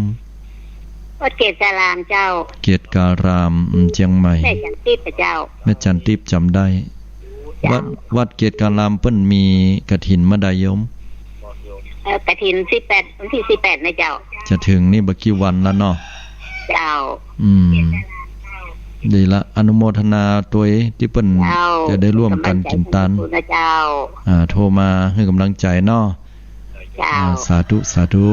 วัดเกศการามเจ้าเกศการามเชียงใหม่แม่จันทิพย์เจ้าแม่จันทิพย์จำได้วัดเกศการามเพิ่นมีกฐินมาได้โยมกฐิน18วันที่18นะเจ้าจะถึงนี่บ่กี่วันแล้วเนาะเจ้าดีละอนุโมทนาตัวที่เพิ่นจะได้ร่วมกันกินตานโทรมาให้กำลังใจเนาะสาธุสาธุ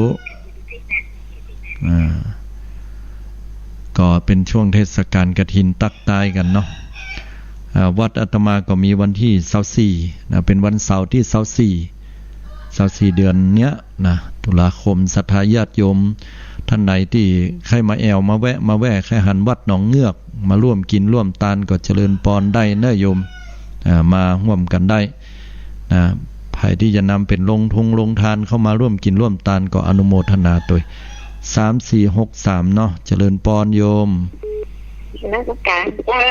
ก็เป็นช่วงเทศกาลกฐินตักตายกันเนาะวัดอาตมาก็มีวันที่24นะเป็นวันเสาร์ที่24เดือนเนี้ยนะตุลาคมศรัทธาญาติโยมท่านใดที่ใครมาแอวมาแวะใครหันวัดหนองเงือกมาร่วมกินร่วมตานก็เจริญพรได้เน้อโยมมาร่วมกันได้นะใครที่จะนำเป็นลงทานเข้ามาร่วมกินร่วมตานก็อนุโมทนาตัว3463เนาะเจริญพรโยมนักการเจ้า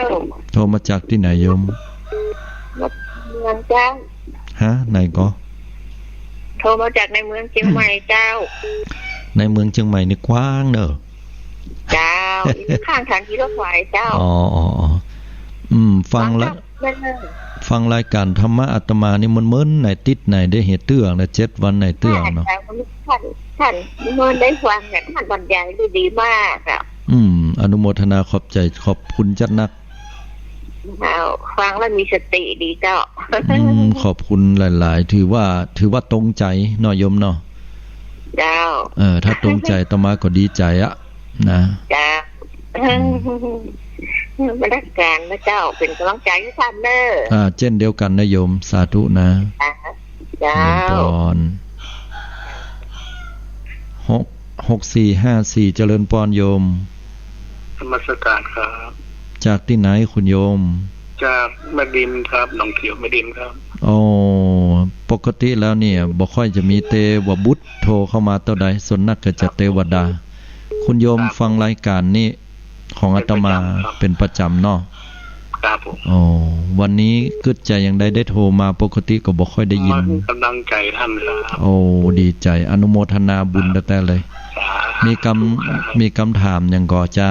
โทรมาจากที่ไหนโยมเมืองเจ้าไหนก็โทรมาจากในเมืองเชียงใหม่เจ้าในเมืองเชียงใหม่นี่กว้างเนอะเจ้าข้างทางที่รถไฟเจ้าฟังแล้วฟังรายการธรรมะอาตมานี่มันมื้นไหนติดไหนได้เหตุเตื้องนะ7วันไหนเตื้องเนาะท่านมันได้ฟังเนี่ยท่านบรรยายดีมากอ่ะอนุโมทนาขอบใจขอบคุณจัดนัก เอาฟังแล้วมีสติดีเจ้า ขอบคุณหลายๆถือว่าตรงใจเนาะโยมเนาะ เจ้า ถ้าตรงใจต่อมาก็ดีใจอะนะ เจ้ามารักการนะเจ้าเป็นกำลังใจให้ท่านเด้อเช่นเดียวกันนะโยมสาธุนะเจ้า6454เจริญพรโยมธรรมสการครับจากที่ไหนคุณโยมจากแม่ดินครับหนองเขียวแม่ดินครับปกติแล้วเนี่ยบ่ค่อยจะมีเทวบุตรโทรเข้ามาเท่าใดส่วนนักก็จะเทวดาคุณโยมฟังรายการนี้ของอาตมาเป็นประจำเนาะครับผมวันนี้กึดใจอย่างใดได้โทรมาปกติก็บ่ค่อยได้ยินกำลังใจท่านครับดีใจอนุโมทนาบุญแต่เลยมีคำถามอย่างก่อจ้า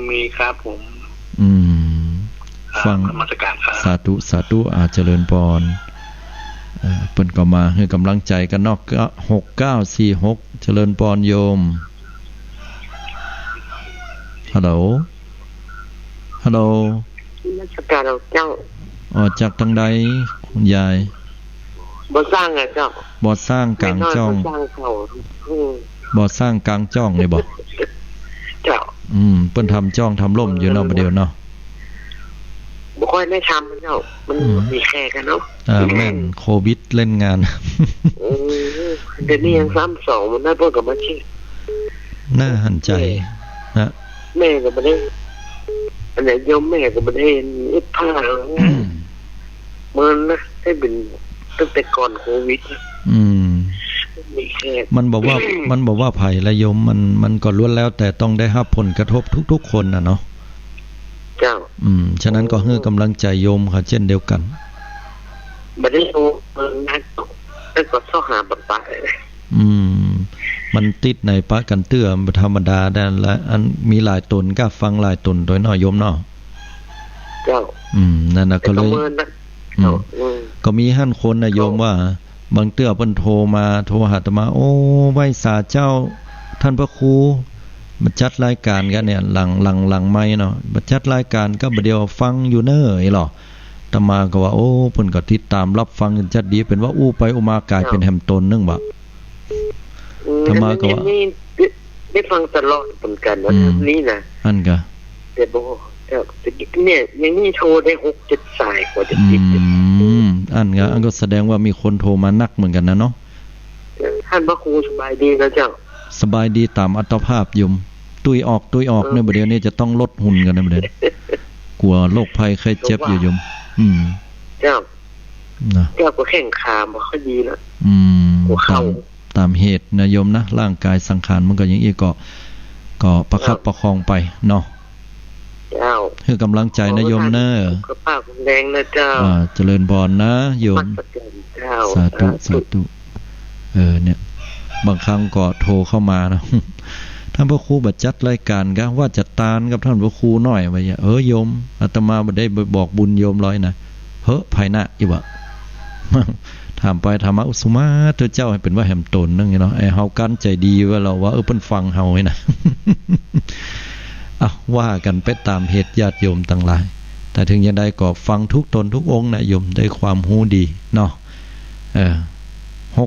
มีครับผมฟังสาธุเจริญพรเพิ่นก็มาให้กำลังใจกันเนาะ6946เจริญพรโยมฮัลโหลนักการเราเจ้าจากทางใดคุณยายบ่สร้างเจ้าบ่สร้างกลางจ้องบ่สร้างกลางจ้องนี่บ่เจ้าเพิ่นทำจ้องทำล่มอยู่เนาะประเดี๋ยวเนาะบ่ค่อยได้ทำเจ้ามันมีแค่กันเนาะแม่นโควิดเล่นงานเดี๋ยวนี้ยัง32มันได้เพิ่นก็มาชี้น่าหันใจนะแม่ก็บ่ได้อันไหนโยมแม่ก็บ่ได้เห็นอีกผ้ามันนะให้เป็นตั้งแต่ก่อนโควิดมันบอกว่าภัยและโยมมันก็ล้วนแล้วแต่ต้องได้รับผลกระทบทุกๆคนน่ะเนาะเจ้าฉะนั้นก็ให้กำลังใจโยมค่ะเช่นเดียวกันบ่ได้รู้มันนักแต่ก็เข้าหาบักปะมันติดในปะกันเตื้อธรรมดาได้และอันมีหลายตนก็ฟังหลายตนโดยน้อยโยมเนาะเจ้านั่นน่ะก็เลยก็มีหั่นคนน่ะโยมว่าบางเตื้อเพิ่นโทรหาอาตมาโอ้ไหว้สาเจ้าท่านพระครูมาจัดรายการกันเนี่ยหลังไม้เนาะมาจัดรายการก็บ่เดียวฟังอยู่เน้อไอ้หรออาตมาก็ว่าโอ้เพิ่นก็ติดตามรับฟังกันจัดดีเป็นว่าอู้ไปอู้มากลายเป็นแหมตนนึงบ่อาตมาก็ว่าได้ฟังตลอดเหมือนกันว่านี่นะอันก็แต่บ่เนี่ยยังนี่โทรได้6-7 สายกว่าจะติดอันก็แสดงว่ามีคนโทรมานักเหมือนกันนะเนาะท่านพระครูสบายดีนะเจ้าสบายดีตามอัตภาพโยมตุยออกในประเดี๋ยวนี้จะต้องลดหุ่นกันในประเดี๋ยวกลัวโรคภัยไข้เจ็บอยู่โยมเจ้าก็แข้งขาบ่ค่อยดีนะตามเหตุนะโยมนะร่างกายสังขารมันก็อย่างอีกก็ประคับประคองไปเนาะเจ้าคือกำลังใจนะโยมเนอะสุขภาพแรงนะเจ้าเจริญพรนะโยมสาธุเนี่ยบางครั้งก็โทรเข้ามานะท่านพระครูบัดจัดรายการก็ว่าจัดตานกับท่านพระครูหน่อยว่าโยมอาตมาบ่ได้บอกบุญโยมร้อยนะภายหน้าอีบ่ถามไปถามมาอุสุมาเจ้าให้เป็นว่าแหมตนนึงเนาะไอ้เฮากันใจดีว่าเราว่าเพิ่นฟังเฮาไว้นะว่ากันไปตามเหตุญาติโยมต่างหลายแต่ถึงอย่างใดก็ฟังทุกตนทุกองค์นะโยมได้ความรู้ดีเนาะ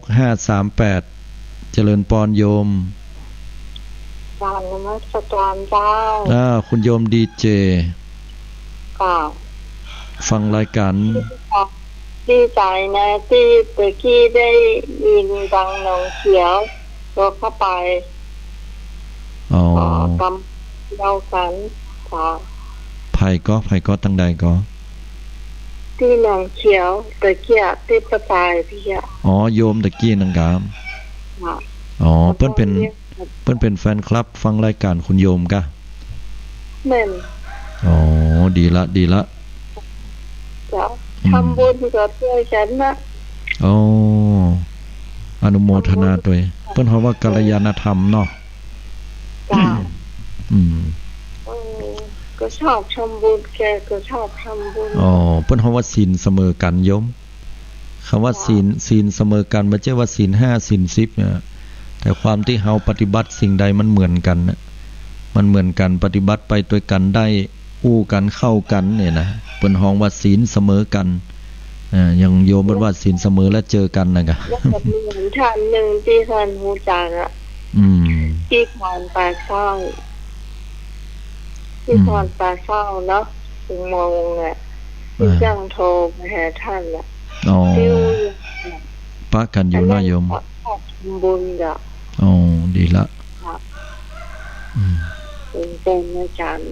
6538เจริญพรโยมนมัสการเจ้าคุณโยมดีเจฟังรายการดีใจนะที่เมื่อกี้ได้ยินดังหนองเขียวก็เข้าไปกำเล่ากันค่ะไผ่ก็ตั้งใดก็ที่หนองเขียวตะเกียบที่ประตายพี่โยมตะกี้นังกามเพิ่นเป็นแฟนคลับฟังรายการคุณโยมกะแม่นดีละจ้ะทำบุญก็ช่วยฉันนะอนุโมทนาด้วยเพิ่นเฮาว่ากัลยาณธรรมเนาะจ้ะก็ชอบทำบุญแกก็ชอบทำบุญเพิ่นเฮาว่าศีลเสมอกันโยมคำว่าศีลเสมอกันไม่ใช่ว่าศีล5ศีล10เนี่ยแต่ความที่เฮาปฏิบัติสิ่งใดมันเหมือนกันนะมันเหมือนกันปฏิบัติไปด้วยกันได้ อู้กันเข้ากันเนี่ยนะเปิ้นฮ้องว่าศีลเสมอกันยังโยมว่าศีลเสมอและเจอกันนะกะแล้วก็มีเหมือนท่านหนึ่งที่ท่านฮู้จักอะที่พรปลาเศร้าที่พรปลาเศร้าเนาะถึงมองอ่ะที่จังโทรไปหาท่านอ่ะที่ปะกันอยู่นะโยมบุญจ้ะดีละเป็นอาจารย์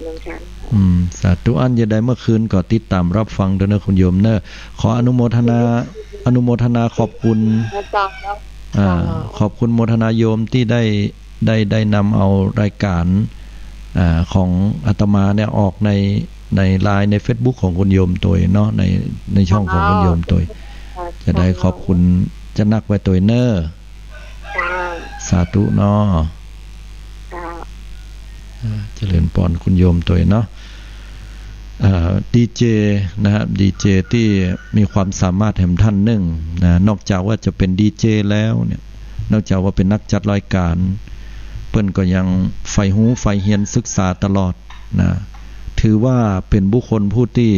สาธุอันจะได้เมื่อคืนก็ติดตามรับฟังด้วยนะคุณโยมเนอะขออนุโมทนาขอบคุณขอบคุณโมทนาโยมที่ได้นำเอารายการของอาตมาเนี่ยออกในไลน์ใน Facebook ของคุณโยมตัวเนาะในช่องของคุณโยมตัวจะได้ขอบคุณจะนักไว้ตัวเนอะสาธุเนาะเจริญพรคุณโยมตัวเนาะดีเจนะครับดีเจที่มีความสามารถแห่งท่านหนึ่งนะนอกจากว่าจะเป็นดีเจแล้วเนี่ยนอกจากว่าเป็นนักจัดรายการเปิ้นก็ยังใฝ่หูใฝ่เฮียนศึกษาตลอดนะถือว่าเป็นบุคคลผู้ที่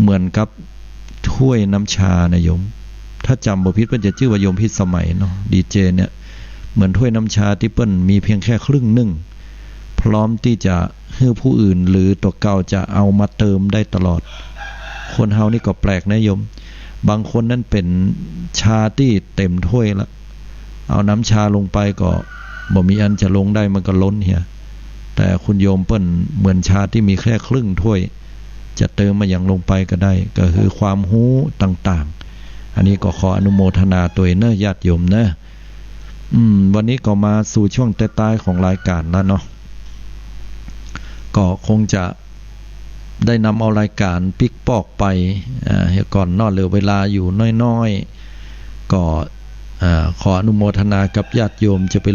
เหมือนกับถ้วยน้ำชานะโยมถ้าจำบ่ผิดเปิ้นจะชื่อว่าโยมพิสมัยเนาะดีเจเนี่ยเหมือนถ้วยน้ำชาที่เปิ้นมีเพียงแค่ครึ่งนึงพร้อมที่จะให้ผู้อื่นหรือตัวเก่าจะเอามาเติมได้ตลอดคนเฮานี่ก็แปลกนะโยมบางคนนั้นเป็นชาที่เต็มถ้วยแล้วเอาน้ำชาลงไปก็บ่มีอันจะลงได้มันก็ล้นเหียแต่คุณโยมเปิ้นเหมือนชาที่มีแค่ครึ่งถ้วยจะเติมมาอย่างลงไปก็ได้ก็คือความรู้ต่างๆอันนี้ก็ขออนุโมทนาตัวเนอะญาติโยมนะวันนี้ก็มาสู่ช่วงท้ายๆของรายการแล้วเนาะก็คงจะได้นำเอารายการปิกปอกไปก่อนนอนเหลือเวลาอยู่น้อยๆก็ขออนุโมทนากับญาติโยมจะไป